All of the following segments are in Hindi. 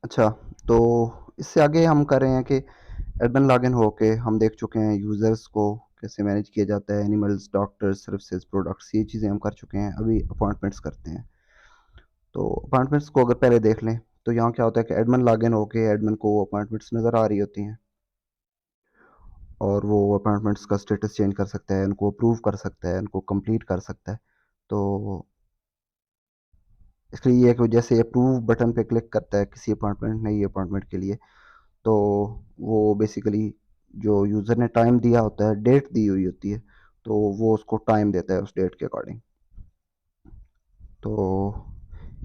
अच्छा, तो इससे आगे हम कर रहे हैं कि एडमिन लॉगिन होके हम देख चुके हैं यूज़र्स को कैसे मैनेज किया जाता है, एनिमल्स, डॉक्टर्स, सर्विसेज, प्रोडक्ट्स, ये चीज़ें हम कर चुके हैं। अभी अपॉइंटमेंट्स करते हैं। तो अपॉइंटमेंट्स को अगर पहले देख लें, तो यहाँ क्या होता है कि एडमिन लॉगिन होके एडमिन को अपॉइंटमेंट्स नज़र आ रही होती हैं और वो अपॉइंटमेंट्स का स्टेटस चेंज कर सकता है, उनको अप्रूव कर सकता है, उनको कंप्लीट कर सकता है। तो इसके लिए ये है कि जैसे अप्रूव बटन पे क्लिक करता है किसी अपॉइंटमेंट नई अपॉइंटमेंट के लिए, तो वो बेसिकली जो यूज़र ने टाइम दिया होता है, डेट दी हुई होती है, तो वो उसको टाइम देता है उस डेट के अकॉर्डिंग। तो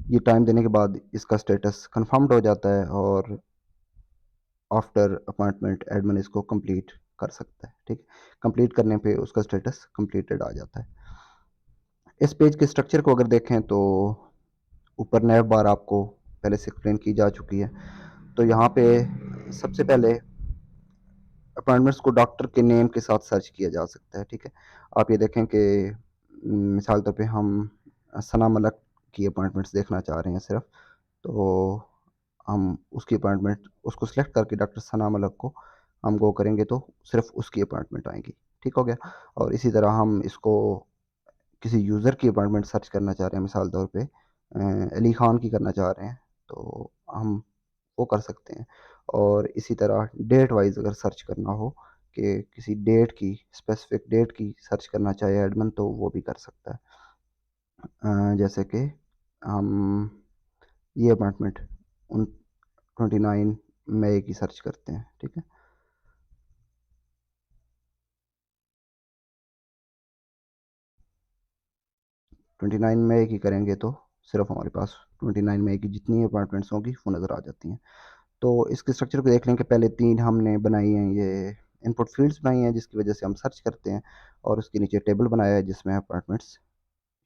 ये टाइम देने के बाद इसका स्टेटस कन्फर्म्ड हो जाता है और आफ्टर अपॉइंटमेंट एडमिन इसको कंप्लीट कर सकता है। ठीक है, कंप्लीट करने पे उसका स्टेटस कंप्लीटेड आ जाता है। इस पेज के स्ट्रक्चर को अगर देखें तो ऊपर नैव बार आपको पहले से एक्सप्लेन की जा चुकी है। तो यहाँ पे सबसे पहले अपॉइंटमेंट्स को डॉक्टर के नेम के साथ सर्च किया जा सकता है। ठीक है, आप ये देखें कि मिसाल तौर पे हम सना मलक की अपॉइंटमेंट्स देखना चाह रहे हैं सिर्फ, तो हम उसकी अपॉइंटमेंट उसको सिलेक्ट करके डॉक्टर सना मलक को हम गो करेंगे तो सिर्फ उसकी अपॉइंटमेंट आएगी। ठीक हो गया। और इसी तरह हम इसको किसी यूज़र की अपॉइंटमेंट सर्च करना चाह रहे हैं, मिसाल तौर पे अली खान की करना चाह रहे हैं, तो हम वो कर सकते हैं। और इसी तरह डेट वाइज अगर सर्च करना हो कि किसी डेट की स्पेसिफिक डेट की सर्च करना चाहे एडमिन, तो वो भी कर सकता है। जैसे कि हम ये अपॉइंटमेंट उन 29 मई की सर्च करते हैं। ठीक है, 29 मई की करेंगे तो सिर्फ हमारे पास 29 मई की जितनी अपॉइंटमेंट्स होंगी वो नज़र आ जाती हैं। तो इसके स्ट्रक्चर को देख लें कि पहले 3 हमने बनाई हैं, ये इनपुट फ़ील्ड्स बनाई हैं जिसकी वजह से हम सर्च करते हैं, और उसके नीचे टेबल बनाया है जिसमें अपॉइंटमेंट्स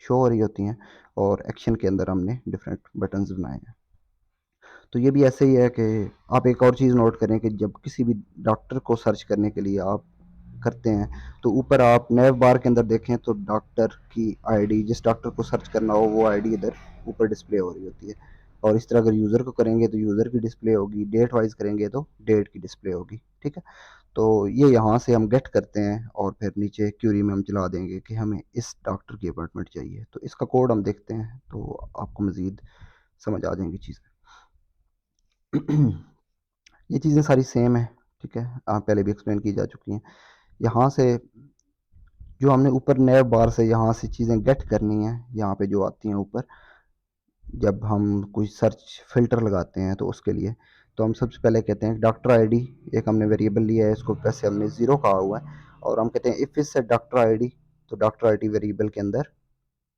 शो हो रही होती हैं, और एक्शन के अंदर हमने डिफरेंट बटन्स बनाए हैं। तो ये भी ऐसे ही है कि आप एक और चीज़ नोट करें कि जब किसी भी डॉक्टर को सर्च करने के लिए आप करते हैं, तो ऊपर आप नैव बार के अंदर देखें तो डॉक्टर की आईडी, जिस डॉक्टर को सर्च करना हो वो आईडी इधर ऊपर डिस्प्ले हो रही होती है। और इस तरह अगर यूज़र को करेंगे तो यूज़र की डिस्प्ले होगी, डेट वाइज करेंगे तो डेट की डिस्प्ले होगी। ठीक है, तो ये यहाँ से हम गेट करते हैं और फिर नीचे क्यूरी में हम चला देंगे कि हमें इस डॉक्टर की अपॉइंटमेंट चाहिए। तो इसका कोड हम देखते हैं तो आपको मज़ीद समझ आ जाएंगी चीज़ें। ये चीज़ें सारी सेम है। ठीक है, पहले भी एक्सप्लेन की जा चुकी हैं। यहाँ से जो हमने ऊपर नैव बार से यहाँ से चीज़ें गेट करनी है, यहाँ पे जो आती हैं ऊपर, जब हम कोई सर्च फिल्टर लगाते हैं तो उसके लिए, तो हम सबसे पहले कहते हैं डॉक्टर आईडी, एक हमने वेरिएबल लिया है, इसको वैसे हमने ज़ीरो कहा हुआ है, और हम कहते हैं इफ़ इस सेट डॉक्टर आईडी, तो डॉक्टर आईडी वेरिएबल के अंदर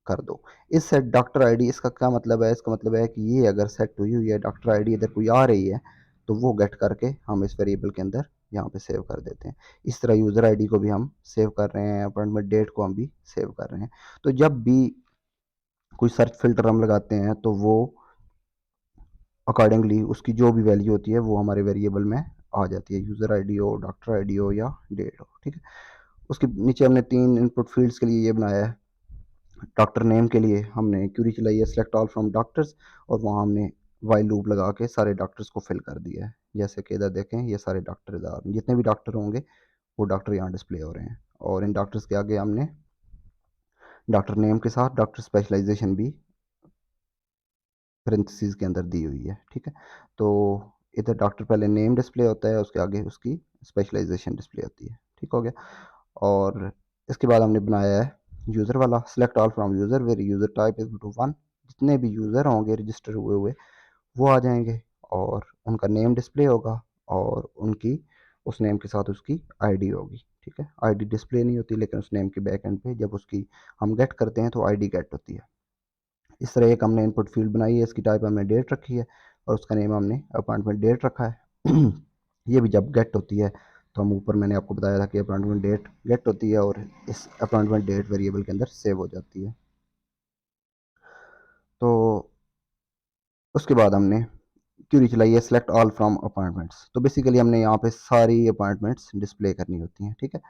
कर दो। इस सेट डॉक्टर आईडी, इसका क्या मतलब है? इसका मतलब है कि ये अगर सेट हुई हुई है डॉक्टर आईडी, अगर कोई आ रही है तो वो गेट करके हम इस वेरिएबल के अंदर यहाँ पे सेव कर देते हैं। इस तरह यूज़र आईडी को भी हम सेव कर रहे हैं, अपॉइंटमेंट डेट को हम भी सेव कर रहे हैं। तो जब भी कोई सर्च फिल्टर हम लगाते हैं तो वो अकॉर्डिंगली उसकी जो भी वैल्यू होती है वो हमारे वेरिएबल में आ जाती है, यूज़र आईडी हो, डॉक्टर आईडी हो या डेट हो। ठीक है, उसके नीचे हमने 3 इनपुट फील्ड्स के लिए ये बनाया है। डॉक्टर नेम के लिए हमने क्यूरी चलाई है सेलेक्ट ऑल फ्रॉम डॉक्टर्स, और वहाँ हमने वाइल लूप लगा के सारे डॉक्टर्स को फिल कर दिया है। जैसे कि इधर देखें, ये सारे डॉक्टर इधर, जितने भी डॉक्टर होंगे वो डॉक्टर यहाँ डिस्प्ले हो रहे हैं, और इन डॉक्टर्स के आगे हमने डॉक्टर नेम के साथ डॉक्टर स्पेशलाइजेशन भी पेरेंथीसेस के अंदर दी हुई है। ठीक है, तो इधर डॉक्टर पहले नेम डिस्प्ले होता है, उसके आगे उसकी स्पेशलाइजेशन डिस्प्ले होती है। ठीक हो गया। और इसके बाद हमने बनाया है यूज़र वाला, select all from user where user type is to 1। जितने भी यूज़र होंगे रजिस्टर हुए हुए वो आ जाएंगे, और उनका नेम डिस्प्ले होगा, और उनकी उस नेम के साथ उसकी आईडी होगी। ठीक है, आईडी डिस्प्ले नहीं होती, लेकिन उस नेम के बैक एंड पे जब उसकी हम गेट करते हैं तो आईडी गेट होती है। इस तरह एक हमने इनपुट फील्ड बनाई है, इसकी टाइप हमने डेट रखी है, और उसका नेम हमने अपॉइंटमेंट डेट रखा है। ये भी जब गेट होती है तो हम ऊपर मैंने आपको बताया था कि अपॉइंटमेंट डेट गेट होती है और इस अपॉइंटमेंट डेट वेरिएबल के अंदर सेव हो जाती है। तो उसके बाद हमने क्यूरी चलाई है सेलेक्ट ऑल फ्रॉम अपॉइंटमेंट्स। तो बेसिकली हमने यहाँ पे सारी अपॉइंटमेंट्स डिस्प्ले करनी होती हैं। ठीक है,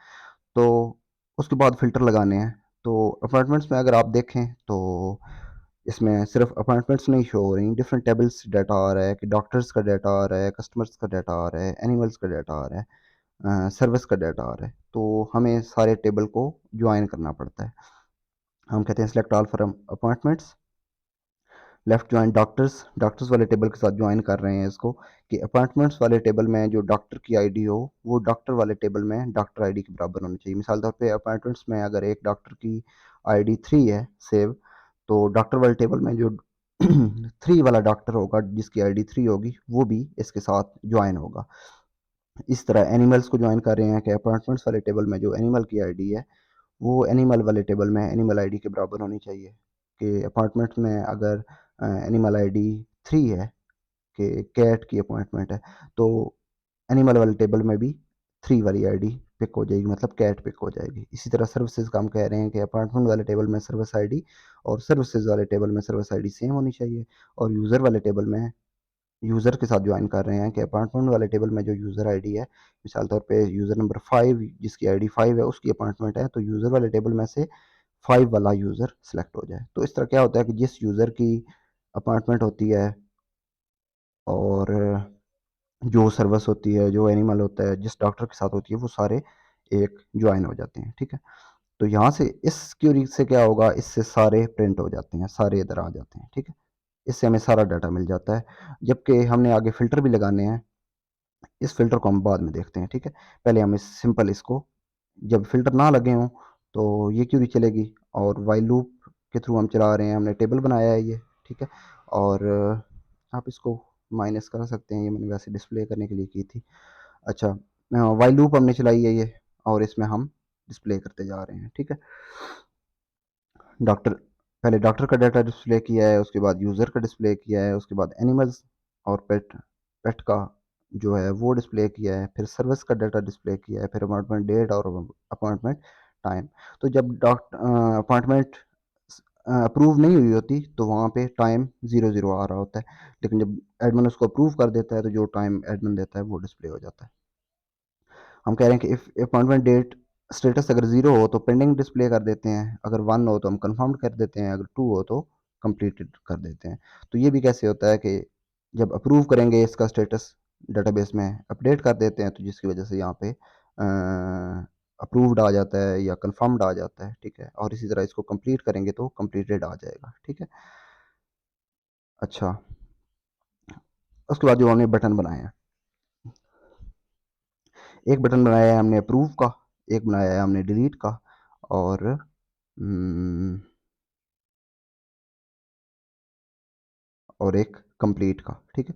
तो उसके बाद फ़िल्टर लगाने हैं। तो अपॉइंटमेंट्स में अगर आप देखें तो इसमें सिर्फ अपॉइंटमेंट्स नहीं शो हो रही, डिफरेंट टेबल्स डाटा आ रहा है कि डॉक्टर्स का डाटा आ रहा है, कस्टमर्स का डाटा आ रहा है, एनिमल्स का डाटा आ रहा है, सर्विस का डाटा आ रहा है। तो हमें सारे टेबल को ज्वाइन करना पड़ता है। हम कहते हैं select all from appointments, left join doctors, doctors वाले टेबल के साथ ज्वाइन कर रहे हैं इसको कि अपॉइंटमेंट्स वाले टेबल में जो डॉक्टर की आईडी हो वो डॉक्टर वाले टेबल में डॉक्टर आईडी के बराबर होनी चाहिए। मिसाल तौर पे अपॉइंटमेंट्स में अगर एक डॉक्टर की आईडी 3 है सेव, तो डॉक्टर वाले टेबल में जो 3 वाला डॉक्टर होगा जिसकी आईडी 3 होगी वो भी इसके साथ ज्वाइन होगा। इस तरह एनिमल्स को ज्वाइन कर रहे हैं कि अपॉइंटमेंट्स वाले टेबल में जो एनिमल की आईडी है वो एनिमल वाले टेबल में एनिमल आईडी के बराबर होनी चाहिए। कि अपॉइंटमेंट में अगर एनिमल आईडी 3 है कि कैट की अपॉइंटमेंट है, तो एनिमल वाले टेबल में भी 3 वाली आईडी पिक हो जाएगी, मतलब कैट पिक हो जाएगी। इसी तरह सर्विसेज का हम कह रहे हैं कि अपॉइंटमेंट वाले टेबल में सर्विस आईडी और सर्विसेज वाले टेबल में सर्विस आईडी सेम होनी चाहिए। और यूज़र वाले टेबल में यूज़र के साथ ज्वाइन कर रहे हैं कि अपॉइंटमेंट वाले टेबल में जो यूज़र आईडी है, मिसाल तौर पे यूज़र नंबर 5 जिसकी आईडी 5 है उसकी अपॉइंटमेंट है, तो यूज़र वाले टेबल में से 5 वाला यूज़र सेलेक्ट हो जाए। तो इस तरह क्या होता है कि जिस यूज़र की अपॉइंटमेंट होती है और जो सर्विस होती है, जो एनिमल होता है, जिस डॉक्टर के साथ होती है, वो सारे एक ज्वाइन हो जाते हैं। ठीक है, तो यहाँ से इस क्यूरी से क्या होगा, इससे सारे प्रिंट हो जाते हैं, सारे इधर आ जाते हैं। ठीक है, इससे हमें सारा डाटा मिल जाता है। जबकि हमने आगे फ़िल्टर भी लगाने हैं, इस फ़िल्टर को हम बाद में देखते हैं। ठीक है, पहले हम इस सिंपल इसको, जब फ़िल्टर ना लगे हों तो ये क्यूरी चलेगी और व्हाइल लूप के थ्रू हम चला रहे हैं, हमने टेबल बनाया है ये। ठीक है, और आप इसको माइनस कर सकते हैं, ये मैंने वैसे डिस्प्ले करने के लिए की थी। अच्छा, व्हाइल लूप हमने चलाई है ये, और इसमें हम डिस्प्ले करते जा रहे हैं। ठीक है, डॉक्टर, पहले डॉक्टर का डाटा डिस्प्ले किया है, उसके बाद यूज़र का डिस्प्ले किया है, उसके बाद एनिमल्स और पेट पेट का जो है वो डिस्प्ले किया है, फिर सर्विस का डाटा डिस्प्ले किया है, फिर अपॉइंटमेंट डेट और अपॉइंटमेंट टाइम। तो जब अपॉइंटमेंट अप्रूव नहीं हुई होती तो वहाँ पे टाइम 00 आ रहा होता है, लेकिन जब एडमिन उसको अप्रूव कर देता है तो जो टाइम एडमिन देता है वो डिस्प्ले हो जाता है। हम कह रहे हैं कि इफ़ अपॉइंटमेंट डेट स्टेटस अगर 0 हो तो पेंडिंग डिस्प्ले कर देते हैं, अगर 1 हो तो हम कन्फर्म्ड कर देते हैं, अगर 2 हो तो कंप्लीटेड कर देते हैं। तो ये भी कैसे होता है कि जब अप्रूव करेंगे इसका स्टेटस डेटाबेस में अपडेट कर देते हैं, तो जिसकी वजह से यहाँ पे अप्रूव्ड आ जाता है या कन्फर्म्ड आ जाता है। ठीक है, और इसी तरह इसको कंप्लीट करेंगे तो कंप्लीटेड आ जाएगा। ठीक है, अच्छा, उसके बाद जो हमने बटन बनाए हैं, एक बटन बनाया है हमने अप्रूव का, एक बनाया है हमने डिलीट का, और हम्म, और एक कंप्लीट का। ठीक है,